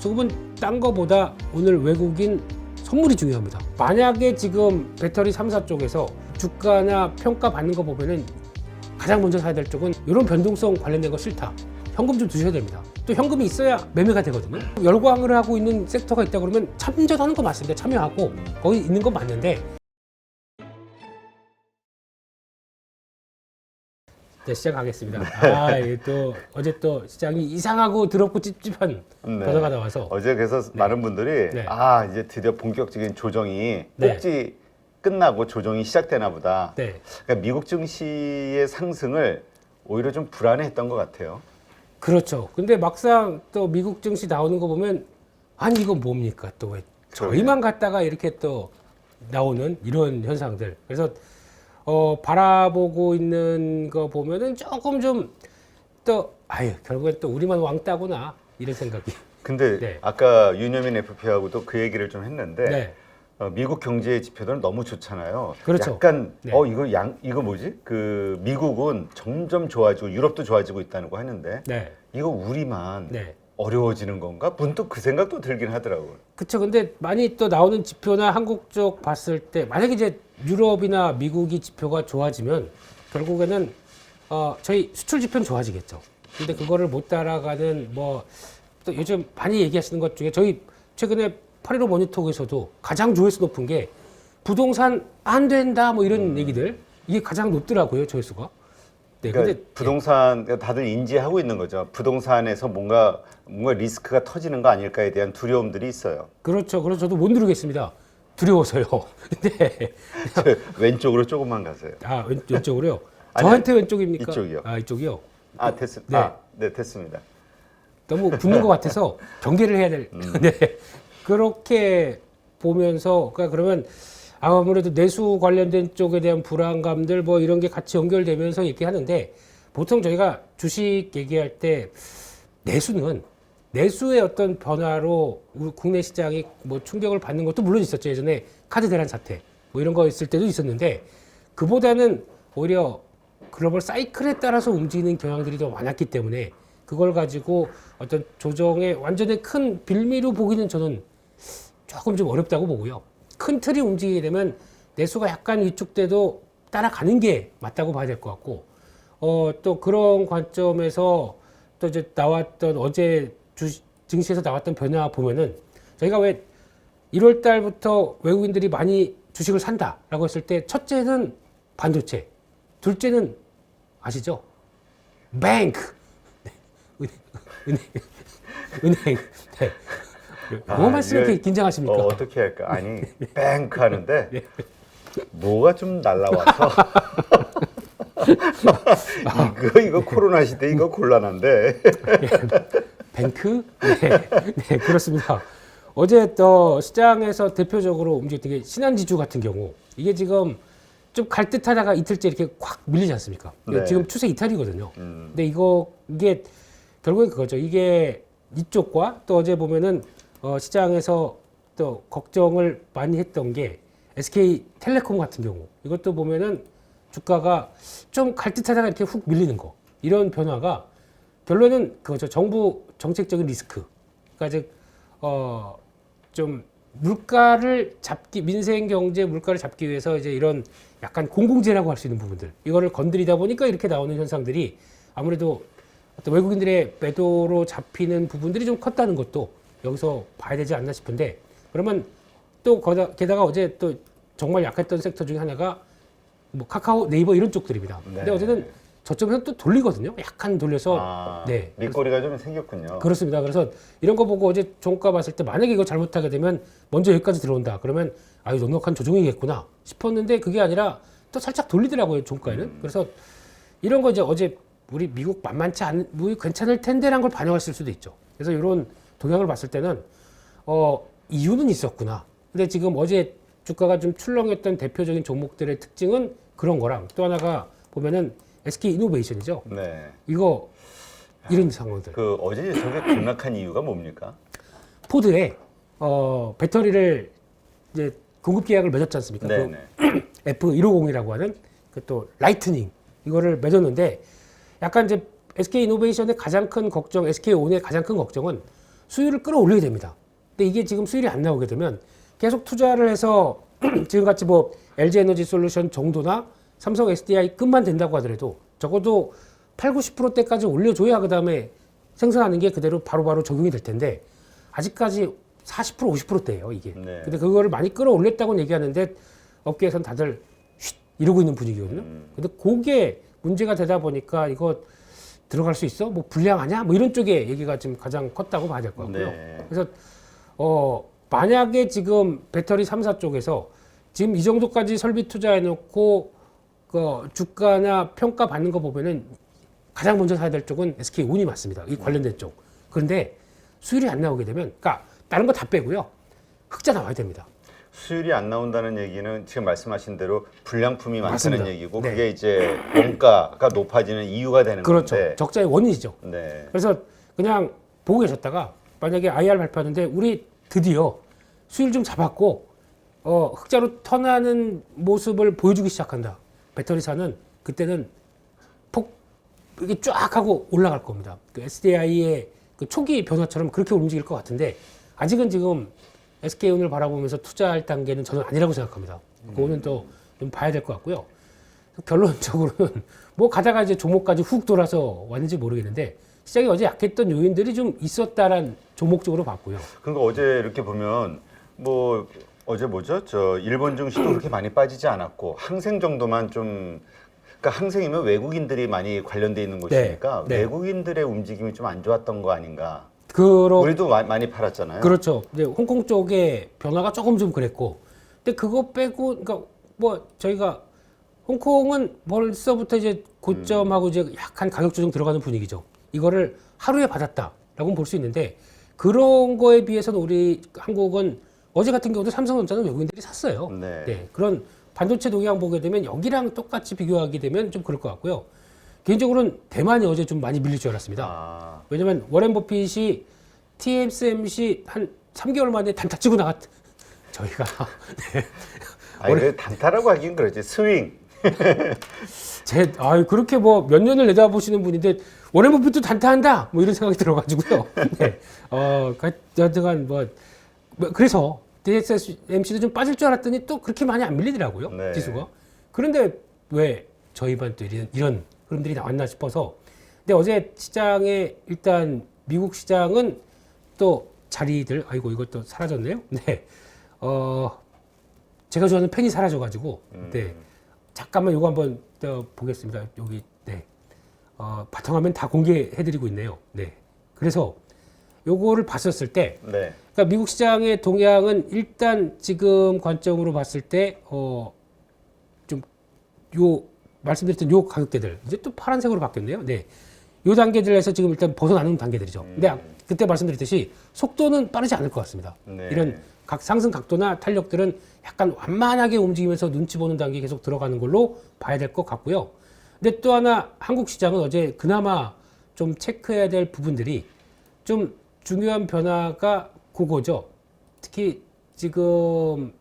수급은 딴 거보다 오늘 외국인 선물이 중요합니다. 만약에 지금 배터리 3사 쪽에서 주가나 평가 받는 거 보면은 가장 먼저 사야 될 쪽은 이런 변동성 관련된 거 싫다. 현금 좀 두셔야 됩니다. 또 현금이 있어야 매매가 되거든요. 열광을 하고 있는 섹터가 있다 그러면 참전하는 거 맞습니다. 참여하고 거기 있는 건 맞는데. 네, 시작하겠습니다. 이게 또 어제 또 시장이 이상하고 더럽고 찝찝한 변화가 나와서 어제 그래서 많은 분들이 네. 이제 드디어 본격적인 조정이 네. 꼭지 끝나고 조정이 시작되나 보다. 네. 그러니까 미국 증시의 상승을 오히려 좀 불안해했던 것 같아요. 그렇죠. 근데 막상 또 미국 증시 나오는 거 보면 아니 이건 뭡니까? 또 왜 저희만 갔다가 이렇게 또 나오는 이런 현상들. 그래서 바라보고 있는 거 보면은 조금 좀 또 결국엔 또 우리만 왕따구나 이런 생각이. 근데 네. 아까 윤여민 FP하고도 그 얘기를 좀 했는데 네. 미국 경제 지표들은 너무 좋잖아요. 그렇죠. 약간 네. 이거 뭐지? 그 미국은 점점 좋아지고 유럽도 좋아지고 있다는 거 했는데 네. 이거 우리만 네. 어려워지는 건가? 문득 그 생각도 들긴 하더라고요. 그렇죠. 근데 많이 또 나오는 지표나 한국 쪽 봤을 때 만약에 이제 유럽이나 미국이 지표가 좋아지면 결국에는 저희 수출 지표는 좋아지겠죠. 근데 그거를 못 따라가는 뭐 또 요즘 많이 얘기하시는 것 중에 저희 최근에 8.15 모니터에서도 가장 조회수 높은 게 부동산 안 된다 뭐 이런 얘기들 이게 가장 높더라고요 조회수가. 네, 그러니까 근데 부동산 다들 인지하고 있는 거죠. 부동산에서 뭔가 리스크가 터지는 거 아닐까에 대한 두려움들이 있어요. 그렇죠. 그래서 저도 못 누르겠습니다. 두려워서요. 근데 왼쪽으로 조금만 가세요. 왼쪽으로요. 아니, 저한테 왼쪽입니까? 이쪽이요. 이쪽이요. 됐습니다. 네. 네, 됐습니다. 너무 붙는 것 같아서 경계를 해야 될. 네. 그렇게 보면서 그러면 아무래도 내수 관련된 쪽에 대한 불안감들 뭐 이런 게 같이 연결되면서 얘기하는데 보통 저희가 주식 얘기할 때 내수의 어떤 변화로 우리 국내 시장이 뭐 충격을 받는 것도 물론 있었죠. 예전에 카드 대란 사태 뭐 이런 거 있을 때도 있었는데 그보다는 오히려 글로벌 사이클에 따라서 움직이는 경향들이 더 많았기 때문에 그걸 가지고 어떤 조정의 완전히 큰 빌미로 보기는 저는 조금 좀 어렵다고 보고요. 큰 틀이 움직이게 되면 내수가 약간 위축돼도 따라가는 게 맞다고 봐야 될 것 같고, 또 그런 관점에서 또 이제 나왔던 어제 증시에서 나왔던 변화 보면은 저희가 왜 1월 달부터 외국인들이 많이 주식을 산다라고 했을 때 첫째는 반도체, 둘째는 아시죠? 뱅크. 은행. 네. 뭐 말씀을 이렇게 긴장하십니까? 어떻게 할까? 아니, 뱅크 하는데 뭐가 좀 날라와서 이거 코로나 시대 이거 곤란한데. 뱅크? 네, 그렇습니다. 어제 또 시장에서 대표적으로 움직였던 게 신한지주 같은 경우 이게 지금 좀 갈 듯하다가 이틀째 이렇게 확 밀리지 않습니까? 네. 지금 추세 이탈이거든요. 근데 이게 결국엔 그거죠. 이게 이쪽과 또 어제 보면은 시장에서 또 걱정을 많이 했던 게 SK텔레콤 같은 경우 이것도 보면은 주가가 좀 갈 듯하다가 이렇게 훅 밀리는 거 이런 변화가 결론은 그거죠. 정부 정책적인 리스크. 그러니까 좀 물가를 민생 경제 물가를 잡기 위해서 이제 이런 약간 공공재라고 할 수 있는 부분들 이거를 건드리다 보니까 이렇게 나오는 현상들이 아무래도 어떤 외국인들의 매도로 잡히는 부분들이 좀 컸다는 것도 여기서 봐야 되지 않나 싶은데 그러면 또 게다가 어제 또 정말 약했던 섹터 중에 하나가 뭐 카카오, 네이버 이런 쪽들입니다. 네. 근데 어제는 저점에서 또 돌리거든요. 약간 돌려서 네. 밑거리가 좀 생겼군요. 그렇습니다. 그래서 이런 거 보고 어제 종가 봤을 때 만약에 이거 잘못하게 되면 먼저 여기까지 들어온다. 그러면 넉넉한 조정이겠구나 싶었는데 그게 아니라 또 살짝 돌리더라고요. 종가에는. 그래서 이런 거 이제 어제 우리 미국 만만치 않은 괜찮을 텐데라는 걸 반영했을 수도 있죠. 그래서 이런 동향을 봤을 때는 이유는 있었구나. 근데 지금 어제 주가가 좀 출렁였던 대표적인 종목들의 특징은 그런 거랑 또 하나가 보면은 SK 이노베이션이죠. 네. 이런 상황들. 어제 저게 급락한 이유가 뭡니까? 포드에 배터리를 이제 공급 계약을 맺었지 않습니까? 네네. F150이라고 하는 그 또 라이트닝 이거를 맺었는데 약간 이제 SK 이노베이션의 가장 큰 걱정, SK온의 가장 큰 걱정은 수율을 끌어올려야 됩니다. 근데 이게 지금 수율이 안 나오게 되면 계속 투자를 해서 지금같이 뭐 LG에너지솔루션 정도나 삼성 SDI급만 된다고 하더라도 적어도 8, 90%대까지 올려줘야 그 다음에 생산하는 게 그대로 바로바로 적용이 될 텐데 아직까지 40%, 50%대예요 이게. 네. 근데 그거를 많이 끌어올렸다고는 얘기하는데 업계에서는 다들 쉿 이러고 있는 분위기거든요. 근데 그게 문제가 되다 보니까 이거 들어갈 수 있어? 뭐 불량하냐? 뭐 이런 쪽의 얘기가 지금 가장 컸다고 봐야 될 것 같고요. 네. 그래서 만약에 지금 배터리 3사 쪽에서 지금 이 정도까지 설비 투자해놓고 그 주가나 평가 받는 거 보면은 가장 먼저 사야 될 쪽은 SK운이 맞습니다. 이 관련된 쪽. 그런데 수율이 안 나오게 되면, 그러니까 다른 거 다 빼고요. 흑자 나와야 됩니다. 수율이 안 나온다는 얘기는 지금 말씀하신 대로 불량품이 많다는 맞습니다. 얘기고 네. 그게 이제 원가가 높아지는 이유가 되는 그렇죠. 건데. 적자의 원인이죠. 네. 그래서 그냥 보고 계셨다가 만약에 IR 발표하는데 우리 드디어 수율 좀 잡았고 흑자로 턴하는 모습을 보여주기 시작한다. 배터리사는 그때는 폭 이게 쫙 하고 올라갈 겁니다. 그 SDI의 그 초기 변화처럼 그렇게 움직일 것 같은데 아직은 지금 SK운을 바라보면서 투자할 단계는 저는 아니라고 생각합니다. 그거는 또 좀 봐야 될 것 같고요. 결론적으로는 뭐 가다가 이제 종목까지 훅 돌아서 왔는지 모르겠는데 시장이 어제 약했던 요인들이 좀 있었다란 종목적으로 봤고요. 그러니까 어제 이렇게 보면 뭐 어제 뭐죠? 저 일본 증시도 그렇게 많이 빠지지 않았고 항생 정도만 좀 그러니까 항생이면 외국인들이 많이 관련돼 있는 곳이니까 네. 외국인들의 움직임이 좀 안 좋았던 거 아닌가? 그러 우리도 많이 팔았잖아요. 그렇죠. 이제 홍콩 쪽의 변화가 조금 좀 그랬고, 근데 그거 빼고, 그러니까 뭐 저희가 홍콩은 벌써부터 이제 고점하고 이제 약간 가격 조정 들어가는 분위기죠. 이거를 하루에 받았다라고 볼 수 있는데 그런 거에 비해서는 우리 한국은 어제 같은 경우도 삼성전자는 외국인들이 샀어요. 네. 그런 반도체 동향 보게 되면 여기랑 똑같이 비교하게 되면 좀 그럴 것 같고요. 개인적으로는 대만이 어제 좀 많이 밀릴 줄 알았습니다. 아, 왜냐면 워렌 버핏이 TSMC 한 3개월 만에 단타 치고 나갔. 저희가 네. 아니 그 단타라고 하긴 그렇지 스윙. 그렇게 뭐 몇 년을 내다보시는 분인데 워렌 버핏도 단타한다 뭐 이런 생각이 들어가지고요. 네. 여튼간 뭐 그래서 TSMC도 좀 빠질 줄 알았더니 또 그렇게 많이 안 밀리더라고요. 네. 지수가. 그런데 왜 저희만 또 이런 흐름들이 나왔나 싶어서. 근데 어제 시장에 일단 미국 시장은 또 자리들 이것도 사라졌네요. 네. 제가 좋아하는 펜이 사라져가지고 네. 잠깐만 이거 한번 보겠습니다. 여기 네. 바탕화면 다 공개해드리고 있네요. 네. 그래서 요거를 봤었을 때, 네. 그러니까 미국 시장의 동향은 일단 지금 관점으로 봤을 때, 좀 요 말씀드렸던 요 가격대들 이제 또 파란색으로 바뀌었네요. 네. 요 단계들에서 지금 일단 벗어나는 단계들이죠. 근데 그때 말씀드렸듯이 속도는 빠르지 않을 것 같습니다. 네. 이런 각 상승 각도나 탄력들은 약간 완만하게 움직이면서 눈치 보는 단계 계속 들어가는 걸로 봐야 될 것 같고요. 근데 또 하나 한국 시장은 어제 그나마 좀 체크해야 될 부분들이 좀 중요한 변화가 그거죠. 특히 지금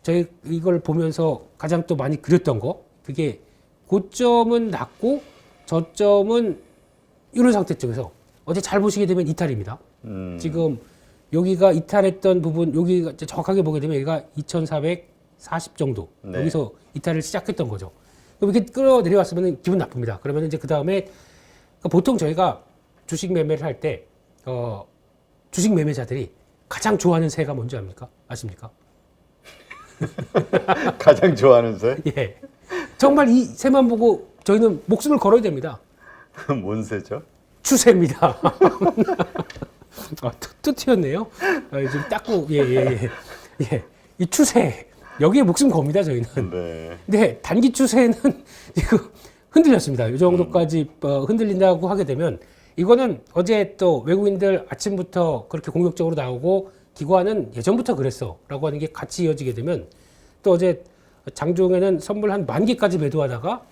저희 이걸 보면서 가장 또 많이 그렸던 거 그게 고점은 낮고 저점은 이런 상태 쪽에서 어제 잘 보시게 되면 이탈입니다. 지금 여기가 이탈했던 부분 여기가 정확하게 보게 되면 여기가 2440 정도 네. 여기서 이탈을 시작했던 거죠. 그럼 이렇게 끌어내려왔으면 기분 나쁩니다. 그러면 이제 그 다음에 보통 저희가 주식 매매를 할 때 주식 매매자들이 가장 좋아하는 새가 뭔지 아십니까? 가장 좋아하는 새? 예. 정말 이 새만 보고 저희는 목숨을 걸어야 됩니다. 뭔 새죠? 추세입니다. 또 튀었네요. 지금 닦고, 예. 이 추세. 여기에 목숨 겁니다, 저희는. 네. 근데 단기 추세는 지금 흔들렸습니다. 이 정도까지 흔들린다고 하게 되면 이거는 어제 또 외국인들 아침부터 그렇게 공격적으로 나오고 기관은 예전부터 그랬어 라고 하는 게 같이 이어지게 되면 또 어제 장중에는 선물 한 10,000개까지 매도하다가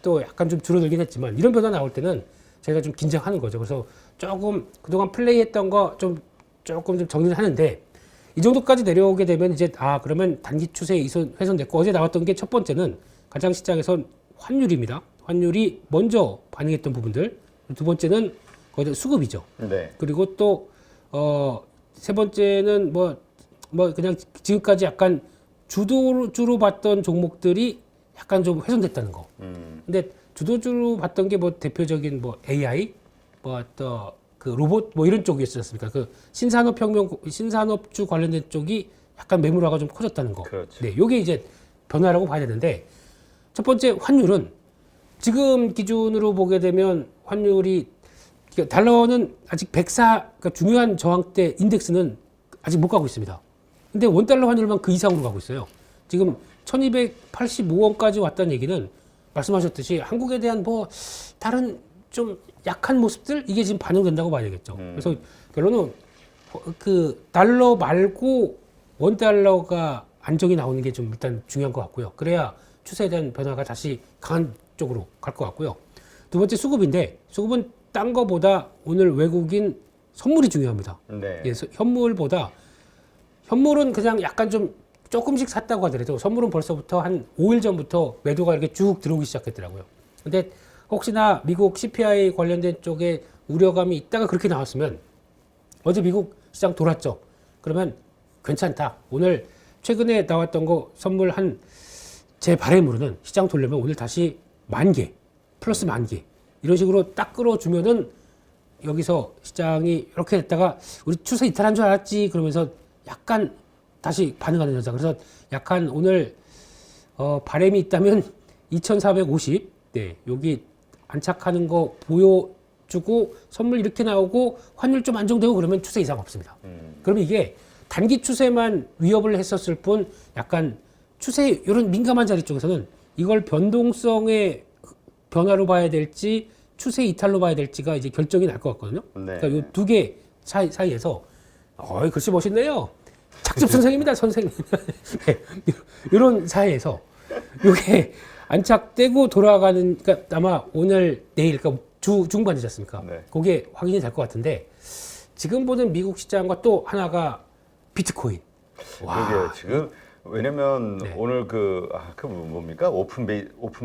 또 약간 좀 줄어들긴 했지만 이런 변화 나올 때는 저희가 좀 긴장하는 거죠. 그래서 조금 그동안 플레이했던 거 조금 좀 정리를 하는데 이 정도까지 내려오게 되면 이제 그러면 단기 추세에 훼손됐고 어제 나왔던 게 첫 번째는 가장 시장에선 환율입니다. 환율이 먼저 반응했던 부분들. 두 번째는 거기서 수급이죠. 네. 그리고 또 세 번째는 뭐 그냥 지금까지 약간 주도주로 봤던 종목들이 약간 좀 훼손됐다는 거. 근데 주도주로 봤던 게 뭐 대표적인 뭐 AI, 뭐 또 그 로봇 뭐 이런 쪽이었지 않습니까? 그 신산업주 관련된 쪽이 약간 매물화가 좀 커졌다는 거. 그렇죠. 네, 요게 이제 변화라고 봐야 되는데 첫 번째 환율은 지금 기준으로 보게 되면 환율이 그러니까 달러는 아직 104 그러니까 중요한 저항대 인덱스는 아직 못 가고 있습니다. 근데 원달러 환율만 그 이상으로 가고 있어요. 지금 1285원까지 왔다는 얘기는 말씀하셨듯이 한국에 대한 뭐 다른 좀 약한 모습들 이게 지금 반영된다고 봐야 되겠죠. 그래서 결론은 그 달러 말고 원달러가 안정이 나오는 게 좀 일단 중요한 것 같고요. 그래야 추세에 대한 변화가 다시 강한 쪽으로 갈 것 같고요. 두 번째 수급인데 수급은 딴 거보다 오늘 외국인 선물이 중요합니다. 네. 그래서 현물은 그냥 약간 좀 조금씩 샀다고 하더라도 선물은 벌써부터 한 5일 전부터 매도가 이렇게 쭉 들어오기 시작했더라고요. 근데 혹시나 미국 CPI 관련된 쪽에 우려감이 있다가 그렇게 나왔으면 어제 미국 시장 돌았죠. 그러면 괜찮다. 오늘 최근에 나왔던 거 선물 한 제 바람으로는 시장 돌려면 오늘 다시 10,000개 플러스 10,000개 이런 식으로 딱 끌어주면은 여기서 시장이 이렇게 됐다가 우리 추세 이탈한 줄 알았지 그러면서 약간 다시 반응하는 현상. 그래서 약간 오늘 바람이 있다면 2,450 네, 여기 안착하는 거 보여주고 선물 이렇게 나오고 환율 좀 안정되고 그러면 추세 이상 없습니다. 그러면 이게 단기 추세만 위협을 했었을 뿐 약간 추세 이런 민감한 자리 쪽에서는 이걸 변동성의 변화로 봐야 될지 추세 이탈로 봐야 될지가 이제 결정이 날 것 같거든요. 네. 그러니까 이 두 개 사이에서 글씨 멋있네요. 착즙 선생입니다, 선생님. 네, 이런 사이에서 이게 안착되고 돌아가는 그러니까 아마 오늘 내일 그러니까 주 중반이지 않습니까? 네. 그게 확인이 될 것 같은데 지금 보는 미국 시장과 또 하나가 비트코인. 그러게요. 지금 왜냐면 네. 오늘 그 뭡니까? 오픈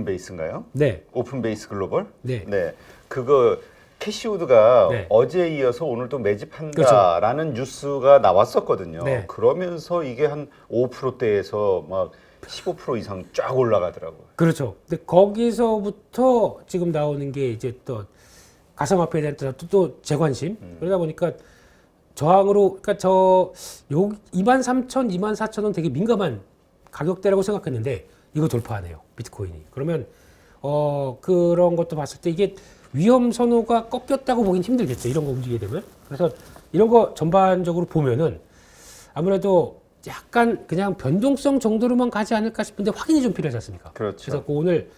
베이스인가요? 네, 오픈 베이스 글로벌? 네. 그거 캐시우드가 네. 어제에 이어서 오늘 또 매집한다라는 뉴스가 나왔었거든요. 네. 그러면서 이게 한 5%대에서 막 15% 이상 쫙 올라가더라고요. 그렇죠. 근데 거기서부터 지금 나오는 게 이제 또 가상화폐에 대한 또 재관심. 그러다 보니까 저항으로 그러니까 23,000, 24,000원 되게 민감한 가격대라고 생각했는데 이거 돌파하네요. 비트코인이. 그러면 그런 것도 봤을 때 이게 위험 선호가 꺾였다고 보긴 힘들겠죠. 이런 거 움직이게 되면. 그래서 이런 거 전반적으로 보면은 아무래도 약간 그냥 변동성 정도로만 가지 않을까 싶은데 확인이 좀 필요하지 않습니까? 그렇죠. 그래서 오늘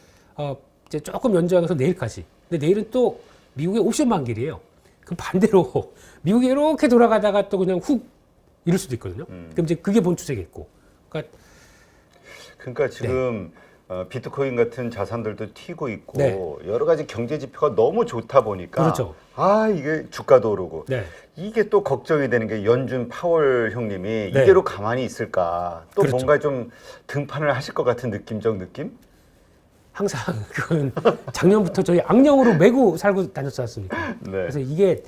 이제 조금 연장해서 내일까지. 근데 내일은 또 미국의 옵션 만기이에요. 그럼 반대로 미국이 이렇게 돌아가다가 또 그냥 훅 이럴 수도 있거든요. 그럼 이제 그게 본 추세겠고. 그러니까 지금 비트코인 같은 자산들도 튀고 있고 네. 여러 가지 경제 지표가 너무 좋다 보니까 그렇죠. 이게 주가도 오르고 네. 이게 또 걱정이 되는 게 연준 파월 형님이 네. 이대로 가만히 있을까 또 그렇죠. 뭔가 좀 등판을 하실 것 같은 느낌적 느낌? 항상 그건 작년부터 저희 악령으로 메고 살고 다녔지 않습니까? 네. 그래서 이게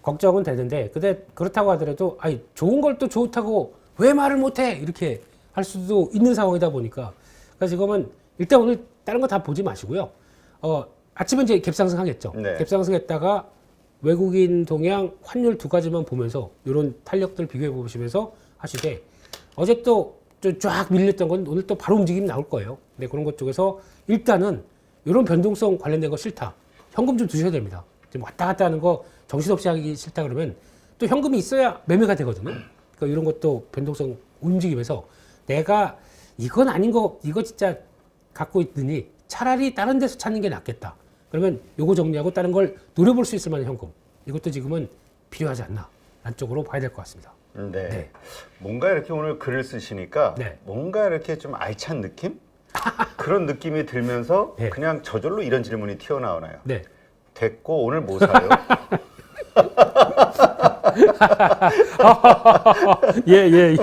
걱정은 되는데 근데 그렇다고 하더라도 좋은 걸 또 좋다고 왜 말을 못해 이렇게 할 수도 있는 상황이다 보니까 그래서 지금은 일단 오늘 다른 거 다 보지 마시고요. 아침은 이제 갭상승 하겠죠. 네. 갭상승했다가 외국인 동향 환율 두 가지만 보면서 이런 탄력들 비교해 보시면서 하시되 어제 또 쫙 밀렸던 건 오늘 또 바로 움직임 나올 거예요. 근데 그런 것 쪽에서 일단은 이런 변동성 관련된 거 싫다. 현금 좀 두셔야 됩니다. 지금 왔다 갔다 하는 거 정신없이 하기 싫다 그러면 또 현금이 있어야 매매가 되거든요. 그러니까 이런 것도 변동성 움직이면서 내가 이건 아닌 거 이거 진짜 갖고 있더니 차라리 다른 데서 찾는 게 낫겠다. 그러면 요거 정리하고 다른 걸 노려볼 수 있을 만한 현금. 이것도 지금은 필요하지 않나. 안쪽으로 봐야 될 것 같습니다. 네. 네. 뭔가 이렇게 오늘 글을 쓰시니까 네. 뭔가 이렇게 좀 알찬 느낌? 그런 느낌이 들면서 네. 그냥 저절로 이런 질문이 튀어나오나요? 네. 됐고 오늘 뭐 사요? 예.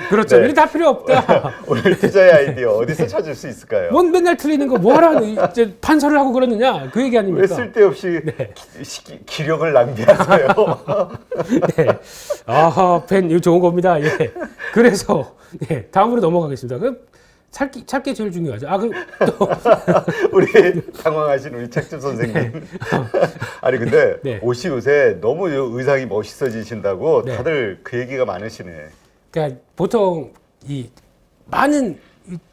그렇죠. 네. 이게 다 필요 없다. 오늘 투자의 아이디어 어디서 찾을 수 있을까요? 뭔 맨날 틀리는 거 뭐하러 이제 판서를 하고 그러느냐 그 얘기 왜 아닙니까? 쓸데없이 네. 기력을 낭비하세요? 네. 아하, 펜 이거 좋은 겁니다. 예. 그래서 네, 다음으로 넘어가겠습니다. 그 찾기 제일 중요하죠. 또 우리 당황하신 우리 책집 선생님. 아니 근데 네. 옷이 요새 너무 의상이 멋있어지신다고 네. 다들 그 얘기가 많으시네. 그러니까 보통 이 많은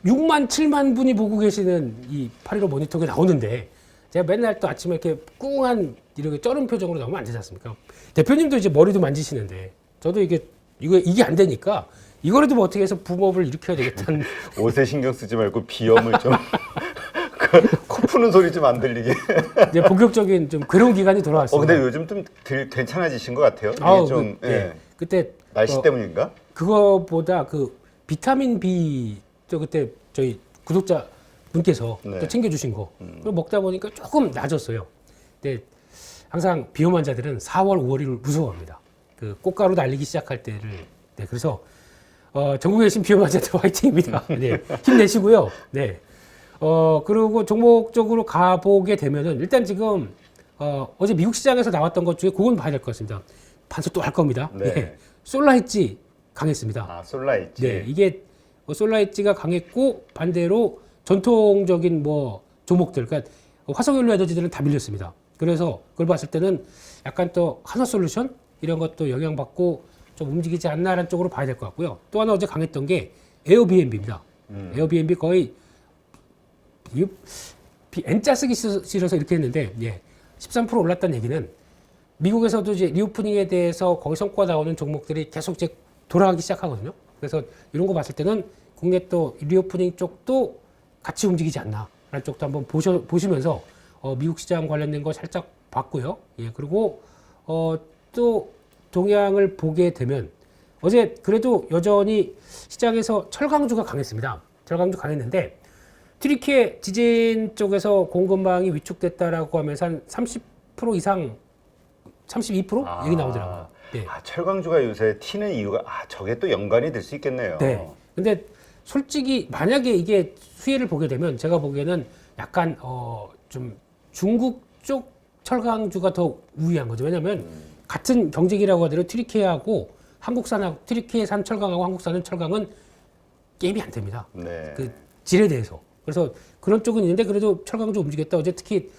6만 7만 분이 보고 계시는 이 815 모니터가 나오는데 제가 맨날 또 아침에 이렇게 꿍한 이렇게 쩔은 표정으로 나오면 안 되지 않습니까? 대표님도 이제 머리도 만지시는데 저도 이게 안 되니까 이거라도 뭐 어떻게 해서 붐업을 일으켜야 되겠다는 옷에 신경 쓰지 말고 비염을 좀 코 푸는 소리 좀 안 들리게. 이제 본격적인 좀 괴로운 기간이 돌아왔습니다. 근데 요즘 좀 괜찮아지신 것 같아요. 이게 아우, 좀 네. 그때 날씨 때문인가? 그거보다 그 비타민 B 저 그때 저희 구독자 분께서 네. 또 챙겨주신 거 그걸 먹다 보니까 조금 나아졌어요. 근데 항상 비염 환자들은 4월, 5월을 무서워합니다. 그 꽃가루 날리기 시작할 때를. 네, 그래서 전국에 계신 비염 환자들 화이팅입니다. 네, 힘내시고요. 네. 그리고 종목적으로 가보게 되면은 일단 지금 어제 미국 시장에서 나왔던 것 중에 그건 봐야 될 것 같습니다. 반수 또 할 겁니다. 네. 네. 솔라헤지 강했습니다. 아, 솔라있지. 네, 이게 솔라헤지가 강했고 반대로 전통적인 뭐 종목들, 그러니까 화석연료 에너지들은 다 밀렸습니다. 그래서 그걸 봤을 때는 약간 또 한화솔루션 이런 것도 영향받고 좀 움직이지 않나라는 쪽으로 봐야 될 것 같고요. 또 하나 어제 강했던 게 에어비앤비입니다. 에어비앤비 거의 N자 쓰기 싫어서 이렇게 했는데 13% 올랐다는 얘기는 미국에서도 이제 리오프닝에 대해서 거기 성과 나오는 종목들이 계속 이제 돌아가기 시작하거든요. 그래서 이런 거 봤을 때는 국내 또 리오프닝 쪽도 같이 움직이지 않나라는 쪽도 한번 보시면서 미국 시장 관련된 거 살짝 봤고요. 예, 그리고 또 동향을 보게 되면 어제 그래도 여전히 시장에서 철강주가 강했습니다. 철강주 강했는데 튀르키예 지진 쪽에서 공급망이 위축됐다라고 하면서 한 30% 이상 32% 얘기 나오더라고요. 네. 철강주가 요새 튀는 이유가 저게 또 연관이 될 수 있겠네요. 네. 근데 솔직히 만약에 이게 수혜를 보게 되면 제가 보기에는 약간 좀 중국 쪽 철강주가 더 우위한 거죠. 왜냐하면 같은 경쟁이라고 하더라도 튀르키예하고 한국산하고 튀르키예산 철강하고 한국산은 철강은 게임이 안 됩니다. 네. 그 질에 대해서. 그래서 그런 쪽은 있는데 그래도 철강주 움직였다. 어제 특히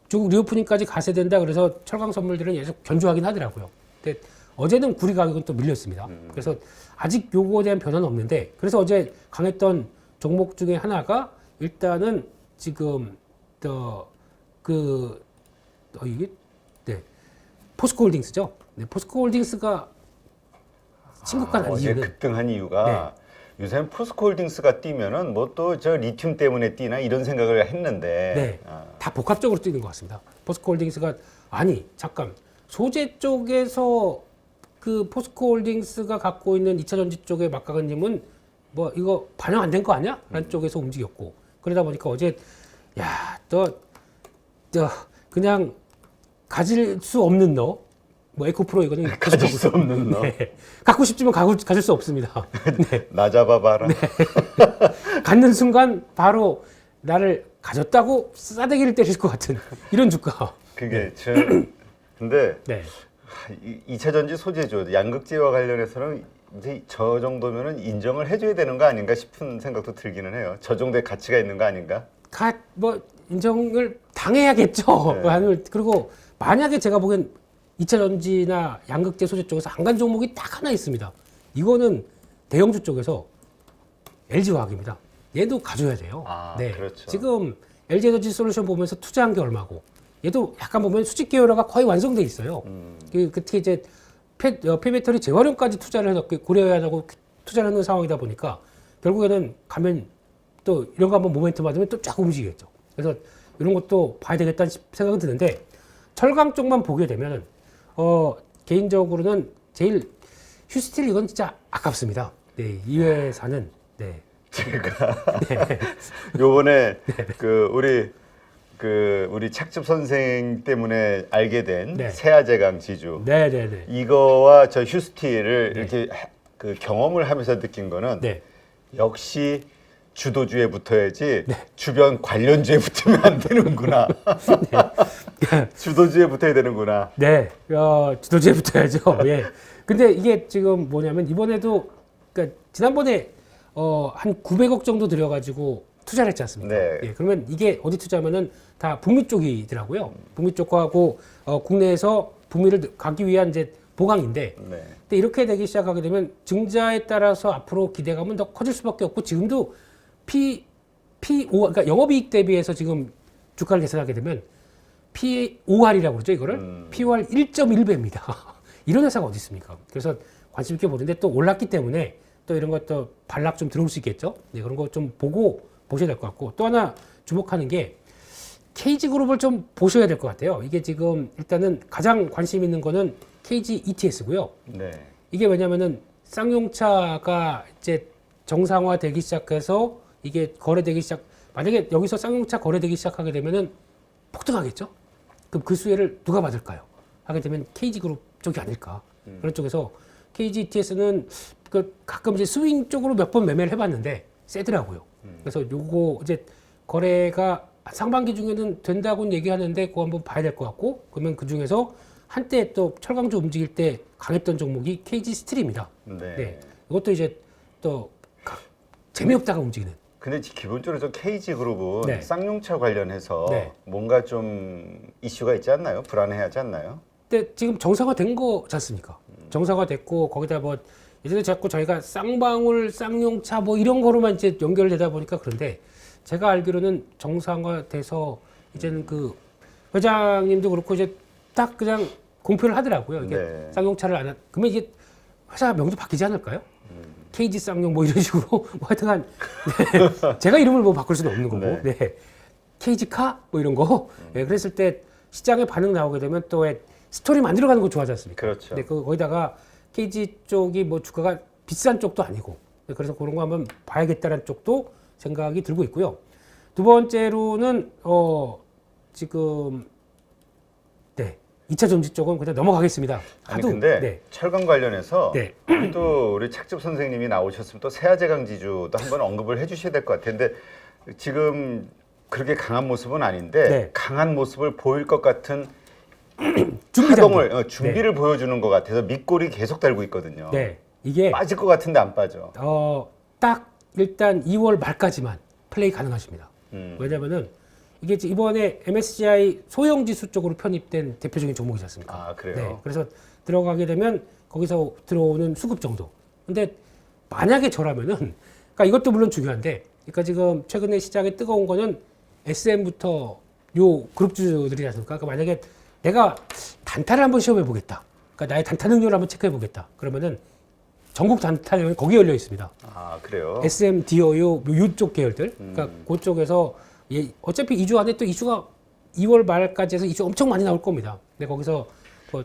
중국 리오프닝까지 가세된다. 그래서 철강 선물들은 계속 견조하긴 하더라고요. 근데 어제는 구리 가격은 또 밀렸습니다. 그래서 아직 요거에 대한 변화는 없는데 그래서 어제 강했던 종목 중에 하나가 일단은 지금 이게 포스코홀딩스죠. 네, 포스코홀딩스가 심각한 어제 이유는 급등한 이유가 요새 포스코홀딩스가 뛰면은 뭐 또 저 리튬 때문에 뛰나 이런 생각을 했는데 다 복합적으로 뛰는 것 같습니다. 포스코홀딩스가 잠깐 소재 쪽에서 그 포스코홀딩스가 갖고 있는 2차전지 쪽의 막강한님은 뭐 이거 반영 안 된 거 아니야? 라는 쪽에서 움직였고 그러다 보니까 어제 너 그냥 가질 수 없는 뭐 에코프로 이거는 가질 수 없는 너. 네. 갖고 싶지만 가질 수 없습니다. 네. 나 잡아봐라. 네. 갖는 순간 바로 나를 가졌다고 싸대기를 때릴 것 같은 이런 주가. 그게 근데 2차 전지 소재죠. 양극재와 관련해서는 이제 저 정도면은 인정을 해줘야 되는 거 아닌가 싶은 생각도 들기는 해요. 저 정도의 가치가 있는 거 아닌가? 인정을 당해야겠죠. 네. 그리고 만약에 제가 보기엔 2차 전지나 양극재 소재 쪽에서 안 간 종목이 딱 하나 있습니다. 이거는 대형주 쪽에서 LG화학입니다. 얘도 가져야 돼요. 그렇죠. 지금 LG에너지 솔루션 보면서 투자한 게 얼마고 얘도 약간 보면 수직 계열화가 거의 완성돼 있어요. 특히 이제 폐배터리 재활용까지 투자를 해서 고려해야 하고 투자를 하는 상황이다 보니까 결국에는 가면 또 이런 거 한번 모멘트 받으면 또 쫙 움직이겠죠. 그래서 이런 것도 봐야 되겠다는 생각은 드는데 철강 쪽만 보게 되면은 개인적으로는 제일 휴스틸 이건 진짜 아깝습니다. 네, 이 회사는 제가 요번에 그 우리 그 우리 착즙 선생 때문에 알게 된 네. 세아제강 지주. 네네네. 이거와 저 휴스티를 네. 이렇게 그 경험을 하면서 느낀 거는 네. 역시 주도주에 붙어야지 주변 관련주에 붙으면 안 되는구나. 주도주에 붙어야 되는구나. 네, 주도주에 붙어야죠. 예. 근데 이게 지금 뭐냐면 이번에도 그러니까 지난번에 한 900억 정도 들여가지고 투자를 했지 않습니까? 네. 예. 그러면 이게 어디 투자하면은 다 북미 쪽이더라고요. 북미 쪽하고 국내에서 북미를 가기 위한 이제 보강인데. 네. 근데 이렇게 되기 시작하게 되면 증자에 따라서 앞으로 기대감은 더 커질 수밖에 없고 지금도 그러니까 영업이익 대비해서 지금 주가를 계산하게 되면 POR이라고 그러죠, 이거를. POR 1.1배입니다. 이런 회사가 어디 있습니까? 그래서 관심 있게 보는데 또 올랐기 때문에 또 이런 것도 반락 좀 들어올 수 있겠죠. 네, 그런 거 좀 보고 보셔야 될 것 같고 또 하나 주목하는 게 KG그룹을 좀 보셔야 될 것 같아요. 이게 지금 일단은 가장 관심 있는 거는 KG ETS고요. 네. 이게 왜냐면은 쌍용차가 이제 정상화되기 시작해서 이게 거래되기 만약에 여기서 쌍용차 거래되기 시작하게 되면은 폭등하겠죠? 그럼 그 수혜를 누가 받을까요? 하게 되면 KG그룹 쪽이 아닐까. 그런 쪽에서 KG ETS는 그 가끔 이제 스윙 쪽으로 몇 번 매매를 해봤는데 세더라고요. 그래서 요거 이제 거래가 상반기 중에는 된다고는 얘기하는데 그거 한번 봐야 될 것 같고 그러면 그 중에서 한때 또 철강주 움직일 때 강했던 종목이 KG 스틸입니다. 네. 네. 이것도 이제 또 재미없다가 움직이는. 근데 기본적으로 저 KG 그룹은 네. 쌍용차 관련해서 네. 뭔가 좀 이슈가 있지 않나요? 불안해하지 않나요? 근데 지금 정상화된 거지 않습니까? 정상화됐고 거기다 뭐 예전에 자꾸 저희가 쌍방울, 쌍용차 뭐 이런 거로만 이제 연결되다 보니까 그런데 제가 알기로는 정상화돼서 이제는 그 회장님도 그렇고 이제 딱 그냥 공표를 하더라고요. 이게 네. 쌍용차를 안 그러면 이게 회사 명도 바뀌지 않을까요? KG 쌍용 뭐 이런 식으로 뭐 하여튼간 네. 제가 이름을 뭐 바꿀 수는 없는 거고 네. 네. KG 카 뭐 이런 거 네. 그랬을 때 시장에 반응 나오게 되면 또 스토리 만들어가는 거 좋아하지 않습니까? 그렇죠. 근데 거기다가 KG 쪽이 뭐 주가가 비싼 쪽도 아니고 그래서 그런 거 한번 봐야겠다는 쪽도 생각이 들고 있고요. 두 번째로는 지금 네 2차 전지 쪽은 그냥 넘어가겠습니다. 아니 근데 네. 철강 관련해서 네. 또 우리 착즙 선생님이 나오셨으면 또 세아제강 지주도 한번 언급을 해주셔야 될 것 같은데 지금 그렇게 강한 모습은 아닌데 네. 강한 모습을 보일 것 같은 준비 하동을 준비를 보여주는 것 같아서 밑골이 계속 달고 있거든요. 네. 이게 빠질 것 같은데 안 빠져. 딱 일단 2월 말까지만 플레이 가능하십니다. 왜냐면은 이게 이번에 MSCI 소형 지수 쪽으로 편입된 대표적인 종목이지 않습니까? 아 그래요? 네. 그래서 들어가게 되면 거기서 들어오는 수급 정도. 근데 만약에 저라면은, 그러니까 이것도 물론 중요한데, 그러니까 지금 최근에 시장에 뜨거운 거는 SM부터 요 그룹주들이지 않습니까? 그러니까 만약에 내가 단타를 한번 시험해 보겠다. 그러니까 나의 단타 능력을 한번 체크해 보겠다. 그러면은 전국 단타력이 거기에 열려 있습니다. 아 그래요? SM, 디어요, 요쪽 계열들. 그러니까 그쪽에서 어차피 2주 안에 또 이슈가 2월 말까지 해서 이슈 엄청 많이 나올 겁니다. 근데 거기서 뭐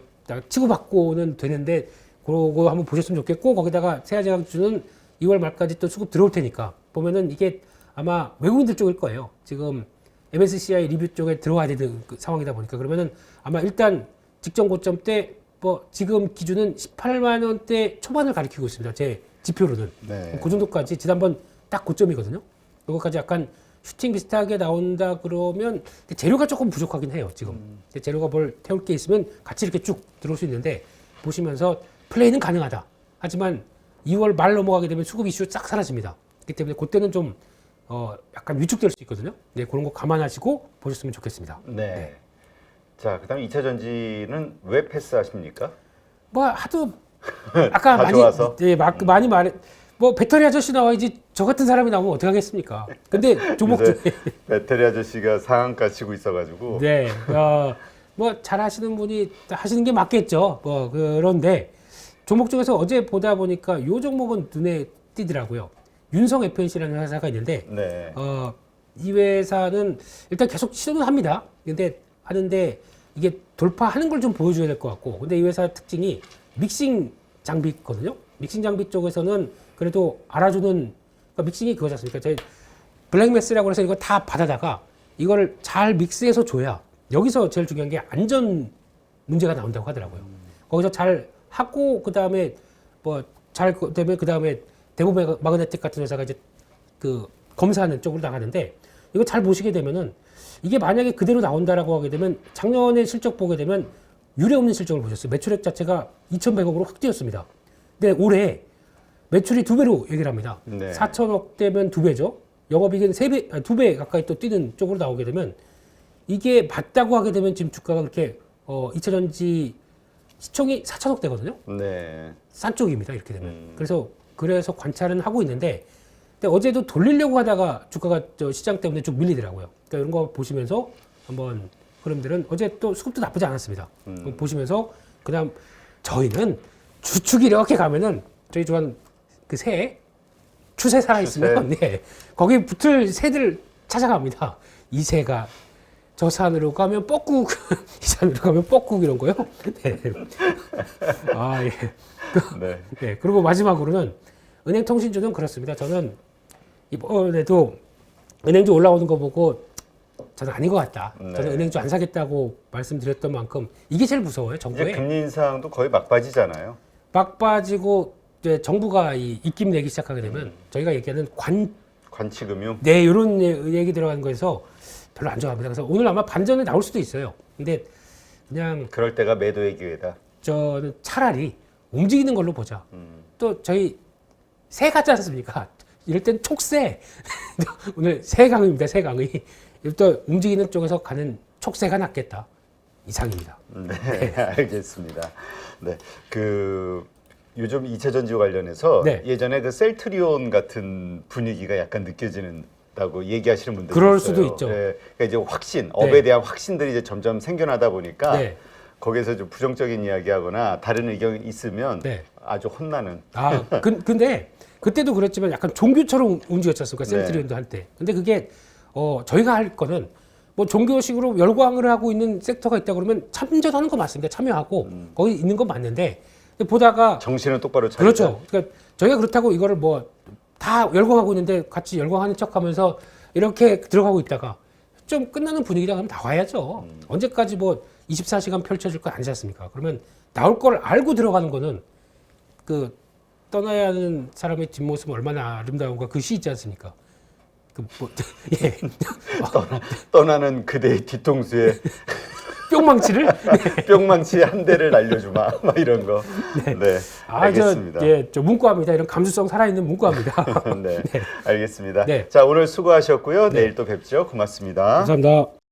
치고받고는 되는데 그러고 한번 보셨으면 좋겠고 거기다가 세아제강주는 2월 말까지 또 수급 들어올 테니까 보면은 이게 아마 외국인들 쪽일 거예요. 지금 MSCI 리뷰 쪽에 들어와야 되는 그 상황이다 보니까 그러면은 아마 일단 직전 고점 때 뭐 지금 기준은 18만 원대 초반을 가리키고 있습니다. 제 지표로는. 네. 그 정도까지 지난번 딱 고점이거든요. 이거까지 약간 슈팅 비슷하게 나온다 그러면 재료가 조금 부족하긴 해요. 지금 재료가 뭘 태울 게 있으면 같이 이렇게 쭉 들어올 수 있는데 보시면서 플레이는 가능하다. 하지만 2월 말 넘어가게 되면 수급 이슈 싹 사라집니다. 그렇기 때문에 그때는 좀 약간 위축될 수 있거든요. 네, 그런 거 감안하시고 보셨으면 좋겠습니다. 네. 자, 그다음에 2차 전지는 왜 패스하십니까? 뭐 하도 아까 다 많이 좋아서? 많이 말해 뭐 배터리 아저씨 나와야지 저 같은 사람이 나오면 어떻게 하겠습니까? 근데 종목 중에 배터리 아저씨가 상한가 치고 있어가지고 네, 뭐 잘하시는 분이 하시는 게 맞겠죠. 뭐 그런데 종목 중에서 어제 보다 보니까 요 종목은 눈에 띄더라고요. 윤성 FNC라는 회사가 있는데 네. 이 회사는 일단 계속 시도는 합니다. 근데 하는데 이게 돌파하는 걸 좀 보여줘야 될 것 같고 근데 이 회사 특징이 믹싱 장비거든요. 믹싱 장비 쪽에서는 그래도 알아주는 그러니까 믹싱이 그거지 않습니까? 저희 블랙매스라고 해서 이거 다 받아다가 이걸 잘 믹스해서 줘야 여기서 제일 중요한 게 안전 문제가 나온다고 하더라고요. 거기서 잘 하고 그다음에 뭐 잘 되면 그다음에 대부분 마그네틱 같은 회사가 이제 그 검사하는 쪽으로 나가는데 이거 잘 보시게 되면은 이게 만약에 그대로 나온다라고 하게 되면 작년에 실적 보게 되면 유례 없는 실적을 보셨어요. 매출액 자체가 2,100억으로 확 뛰었습니다. 근데 올해 매출이 2배로 얘기를 합니다. 네. 4천억 대면 2배죠. 영업이익은 3배, 2배 가까이 또 뛰는 쪽으로 나오게 되면 이게 맞다고 하게 되면 지금 주가가 그렇게 2차전지 시총이 4천억 대거든요. 네. 싼 쪽입니다. 이렇게 되면. 그래서 관찰은 하고 있는데 근데 어제도 돌리려고 하다가 주가가 저 시장 때문에 좀 밀리더라고요. 그러니까 이런 거 보시면서 한번 흐름들은 어제 또 수급도 나쁘지 않았습니다. 보시면서 그다음 저희는 주축이 이렇게 가면은 저희 좋아하는 그 새 추세 살아 있으면 네, 거기 붙을 새들 찾아갑니다. 이 새가 저 산으로 가면 뻐꾹, 이 산으로 가면 뻐꾹 이런 거요. 네. 아 예. 네. 네. 그리고 마지막으로는 은행통신주는 그렇습니다. 저는 이번에도 은행주 올라오는 거 보고 저는 아닌 것 같다. 네. 저는 은행주 안 사겠다고 말씀드렸던 만큼 이게 제일 무서워요. 정부에. 이제 금리 인상도 거의 막바지잖아요. 막 빠지고 이제 정부가 이 입김 내기 시작하게 되면 저희가 얘기하는 관치금융. 네, 이런 얘기 들어가는 거에서 별로 안 좋아합니다. 그래서 오늘 아마 반전에 나올 수도 있어요. 근데 그냥 그럴 때가 매도의 기회다. 저는 차라리 움직이는 걸로 보자. 또 저희 새 같지 않습니까? 이럴 땐 촉새. 오늘 새강의입니다. 새강의. 또 움직이는 쪽에서 가는 촉새가 낫겠다. 이상입니다. 네, 알겠습니다. 네, 요즘 2차 전지와 관련해서 네. 예전에 그 셀트리온 같은 분위기가 약간 느껴지는다고 얘기하시는 분들이 그럴 있어요. 수도 있죠. 네, 그러니까 이제 업에 대한 확신들이 이제 점점 생겨나다 보니까 네. 거기에서 좀 부정적인 이야기하거나 다른 의견이 있으면 네. 아주 혼나는. 근데 그때도 그랬지만 약간 종교처럼 움직였지 않습니까? 셀트리온도 한때. 근데 그게 저희가 할 거는 뭐 종교식으로 열광을 하고 있는 섹터가 있다 그러면 참전하는 거 맞습니다. 참여하고 거기 있는 건 맞는데 보다가 정신은 똑바로 차리자. 그렇죠. 그러니까 저희가 그렇다고 이거를 뭐 다 열광하고 있는데 같이 열광하는 척하면서 이렇게 들어가고 있다가 좀 끝나는 분위기다 그러면 나와야죠. 언제까지 뭐 24시간 펼쳐질 거 아니지 않습니까? 그러면 나올 걸 알고 들어가는 거는 그 떠나야 하는 사람의 뒷모습은 얼마나 아름다운가 그 시 있지 않습니까? 예. 떠나는 그대의 뒤통수에 뿅망치를 뿅망치 한 대를 날려주마. 막 이런 거. 네. 알겠습니다. 저 문구합니다. 이런 감수성 살아있는 문구합니다. 네. 알겠습니다. 네. 자, 오늘 수고하셨고요. 네. 내일 또 뵙죠. 고맙습니다. 감사합니다.